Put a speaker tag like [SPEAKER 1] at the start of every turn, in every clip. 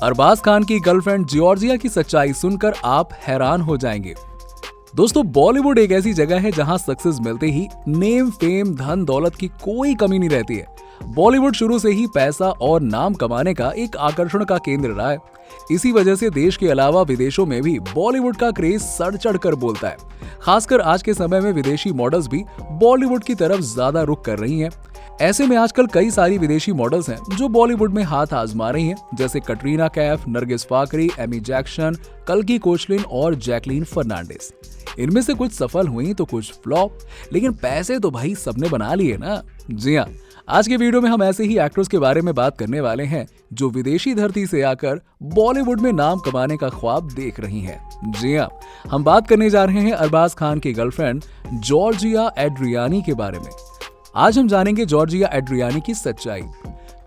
[SPEAKER 1] अरबाज खान की girlfriend Georgia की सच्चाई सुनकर आप हैरान हो जाएंगे। दोस्तों, बॉलीवुड एक ऐसी जगह है जहां सक्सेस मिलते ही नेम, फेम, धन दौलत की कोई कमी नहीं रहती है। बॉलीवुड शुरू से ही पैसा और नाम कमाने का एक आकर्षण का केंद्र रहा है। इसी वजह से देश के अलावा विदेशों में भी बॉलीवुड का क्रेज सर चढ़ कर बोलता है। खासकर आज के समय में विदेशी मॉडल्स भी बॉलीवुड की तरफ ज्यादा रुख कर रही हैं। ऐसे में आजकल कई सारी विदेशी मॉडल्स हैं जो बॉलीवुड में हाथ आजमा रही हैं, जैसे कटरीना कैफ, नरगिस फाकरी, एमी जैक्सन, कल्की कोचलिन और जैकलीन फर्नांडिस। इनमें से कुछ सफल हुई तो कुछ फ्लॉप, लेकिन पैसे तो भाई सबने बना लिए ना। जी हाँ, आज के वीडियो में हम ऐसे ही एक्टर्स के बारे में बात करने वाले हैं जो विदेशी धरती से आकर बॉलीवुड में नाम कमाने का ख्वाब देख रही हैं। जी हाँ, हम बात करने जा रहे हैं अरबाज खान की गर्लफ्रेंड जॉर्जिया एड्रियानी के बारे में। आज हम जानेंगे जॉर्जिया एड्रियानी की सच्चाई।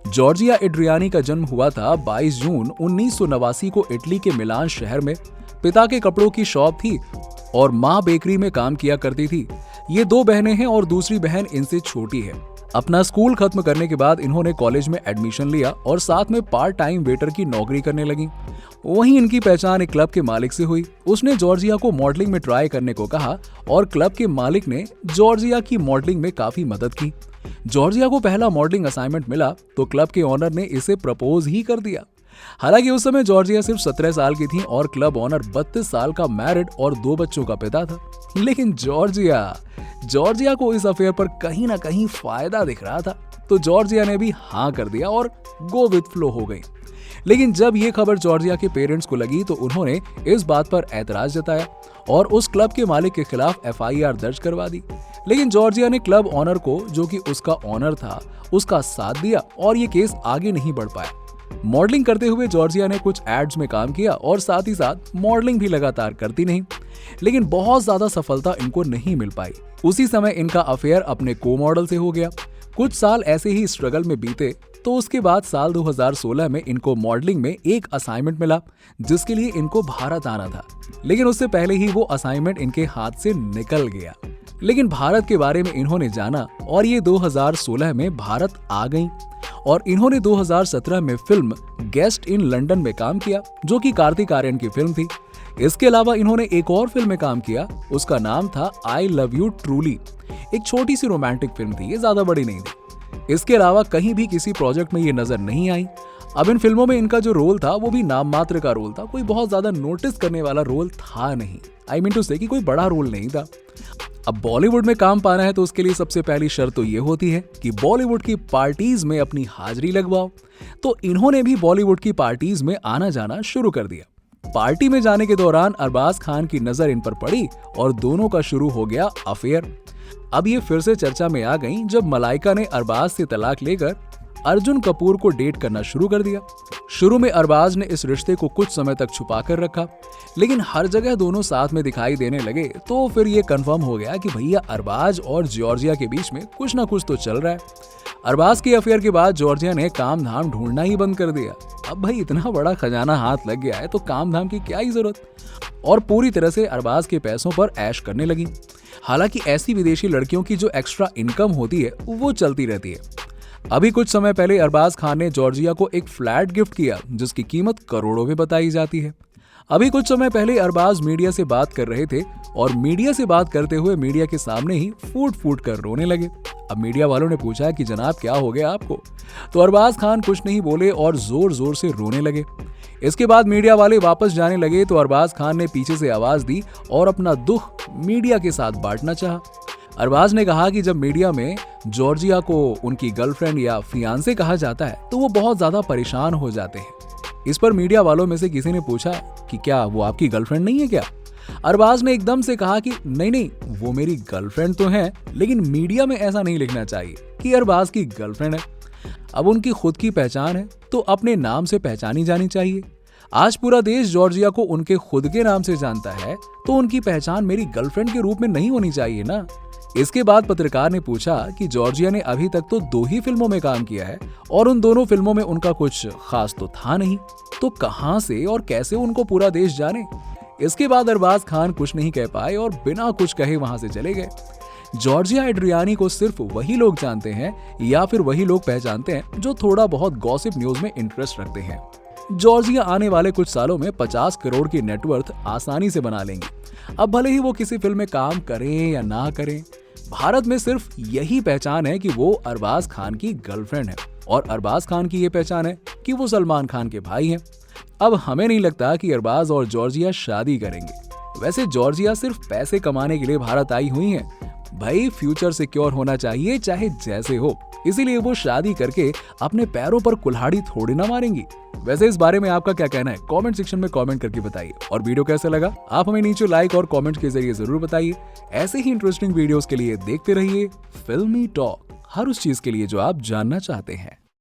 [SPEAKER 1] जॉर्जिया एड्रियानी का जन्म हुआ था 22 जून 1989 को इटली के मिलान शहर में। पिता के कपड़ों की शॉप थी और माँ बेकरी में काम किया करती थी। ये 2 बहनें हैं और दूसरी बहन इनसे छोटी है। अपना स्कूल खत्म करने के बाद इन्होंने कॉलेज में एडमिशन लिया और साथ में पार्ट टाइम वेटर की नौकरी करने लगी। वहीं इनकी पहचान एक क्लब के मालिक से हुई। उसने जॉर्जिया को मॉडलिंग में ट्राई करने को कहा और क्लब के मालिक ने जॉर्जिया की मॉडलिंग में काफी मदद की। जॉर्जिया को पहला मॉडलिंग असाइनमेंट मिला तो क्लब के ऑनर ने इसे प्रपोज ही कर दिया। हालांकि उस समय जॉर्जिया सिर्फ 17 साल की थी और क्लब ऑनर 32 साल का मैरिड और 2 बच्चों का पिता था। लेकिन जॉर्जिया को इस अफेयर पर कहीं ना कहीं फायदा दिख रहा था, तो जॉर्जिया ने भी हाँ कर दिया और गो विद फ्लो हो गई। लेकिन जब ये खबर जॉर्जिया के पेरेंट्स को लगी तो उन्होंने इस बात पर ऐतराज जताया और उस क्लब के मालिक के खिलाफ FIR दर्ज करवा दी। लेकिन जॉर्जिया ने क्लब ऑनर को, जो कि उसका ऑनर था, उसका साथ दिया और ये केस आगे नहीं बढ़ पाया। मॉडलिंग करते हुए जॉर्जिया ने कुछ एड्स में काम किया और साथ ही साथ मॉडलिंग भी लगातार करती नहीं, लेकिन बहुत ज्यादा सफलता इनको नहीं मिल पाई। उसी समय इनका अफेयर अपने को मॉडल से हो गया। कुछ साल ऐसे ही स्ट्रगल में बीते तो उसके बाद साल 2016 में इनको मॉडलिंग में एक असाइनमेंट मिला जिसके लिए इनको भारत आना था, लेकिन उससे पहले ही वो असाइनमेंट इनके हाथ से निकल गया। लेकिन भारत के बारे में इन्होंने जाना और ये 2016 में भारत आ गईं और इन्होंने 2017 में फिल्म गेस्ट इन लंदन में काम किया, जो कि कार्तिक आर्यन की फिल्म थी। इसके अलावा इन्होंने एक और फिल्म में काम किया, उसका नाम था आई लव यू ट्रूली। एक छोटी सी रोमांटिक फिल्म थी, ये ज्यादा बड़ी नहीं थी। इसके अलावा कहीं भी किसी प्रोजेक्ट में ये नजर नहीं आई। अब इन फिल्मों में इनका जो रोल था वो भी नाम मात्र का रोल था, कोई बहुत ज्यादा नोटिस करने वाला रोल था नहीं। आई मीन टू से कि कोई बड़ा रोल नहीं था। अब बॉलीवुड में काम पाना है तो उसके लिए सबसे पहली शर्त तो ये होती है कि बॉलीवुड की पार्टीज में अपनी हाजिरी लगवाओ। तो इन्होंने भी बॉलीवुड की पार्टीज में आना जाना शुरू कर दिया। पार्टी में जाने के दौरान अरबाज खान की नजर इन पर पड़ी और दोनों का शुरू हो गया अफेयर। अब ये फिर से चर्चा में आ गई जब मलाइका ने अरबाज से तलाक लेकर अर्जुन कपूर को डेट करना शुरू कर दिया। शुरू में अरबाज ने इस रिश्ते को कुछ समय तक छुपा कर रखा, लेकिन हर जगह दोनों साथ में दिखाई देने लगे तो फिर ये कंफर्म हो गया कि भैया अरबाज और जॉर्जिया के बीच में कुछ ना कुछ तो चल रहा है। अरबाज के अफेयर के बाद जॉर्जिया ने काम धाम ढूंढना ही बंद कर दिया। अब भाई इतना बड़ा खजाना हाथ लग गया है तो काम धाम की क्या ही जरूरत, और पूरी तरह से अरबाज के पैसों पर ऐश करने लगी। हालांकि ऐसी विदेशी लड़कियों की जो एक्स्ट्रा इनकम होती है वो चलती रहती है। अभी कुछ समय पहले अरबाज खान ने जॉर्जिया को एक फ्लैट गिफ्ट किया जिसकी कीमत करोड़ों में बताई जाती है। अभी कुछ समय पहले अरबाज मीडिया से बात कर रहे थे और मीडिया से बात करते हुए मीडिया के सामने ही फूट फूट कर रोने लगे। अब मीडिया वालों ने पूछा कि जनाब क्या हो गया आपको, तो अरबाज खान कुछ नहीं बोले और जोर जोर से रोने लगे। इसके बाद मीडिया वाले वापस जाने लगे तो अरबाज खान ने पीछे से आवाज दी और अपना दुख मीडिया के साथ बांटना चाहा। अरबाज ने कहा कि जब मीडिया में जॉर्जिया को उनकी गर्लफ्रेंड या फियांसे कहा जाता है तो वो बहुत ज्यादा परेशान हो जाते हैं। इस पर मीडिया वालों में से किसी ने पूछा कि क्या वो आपकी गर्लफ्रेंड नहीं है क्या? अरबाज ने एकदम से कहा कि नहीं, वो मेरी गर्लफ्रेंड तो है, लेकिन मीडिया में ऐसा नहीं लिखना चाहिए कि अरबाज की गर्लफ्रेंड है। अब उनकी खुद की पहचान है तो अपने नाम से पहचानी जानी चाहिए। आज पूरा देश जॉर्जिया को उनके खुद के नाम से जानता है तो उनकी पहचान मेरी गर्लफ्रेंड के रूप में नहीं होनी चाहिए ना। इसके बाद पत्रकार ने पूछा कि जॉर्जिया ने अभी तक तो 2 ही फिल्मों में काम किया है और उन दोनों फिल्मों में उनका कुछ खास तो था नहीं, तो कहां से और कैसे उनको पूरा देश जाने। इसके बाद अरबाज खान कुछ नहीं कह पाए और बिना कुछ कहे वहां से चले गए। जॉर्जिया एड्रियानी को सिर्फ वही लोग जानते हैं या फिर वही लोग पहचानते हैं जो थोड़ा बहुत गॉसिप न्यूज में इंटरेस्ट रखते हैं। जॉर्जिया आने वाले कुछ सालों में 50 करोड़ की नेटवर्थ आसानी से बना लेंगी। अब भले ही वो किसी फिल्म में काम करें या ना करें, भारत में सिर्फ यही पहचान है कि वो अरबाज खान की गर्लफ्रेंड है और अरबाज खान की ये पहचान है कि वो सलमान खान के भाई हैं। अब हमें नहीं लगता कि अरबाज और जॉर्जिया शादी करेंगे। वैसे जॉर्जिया सिर्फ पैसे कमाने के लिए भारत आई हुई हैं। भाई फ्यूचर सिक्योर होना चाहिए चाहे जैसे हो, इसीलिए वो शादी करके अपने पैरों पर कुल्हाड़ी थोड़ी ना मारेंगी। वैसे इस बारे में आपका क्या कहना है, कमेंट सेक्शन में कमेंट करके बताइए। और वीडियो कैसा लगा आप हमें नीचे लाइक और कमेंट के जरिए जरूर बताइए। ऐसे ही इंटरेस्टिंग वीडियोस के लिए देखते रहिए फिल्मी टॉक, हर उस चीज के लिए जो आप जानना चाहते हैं।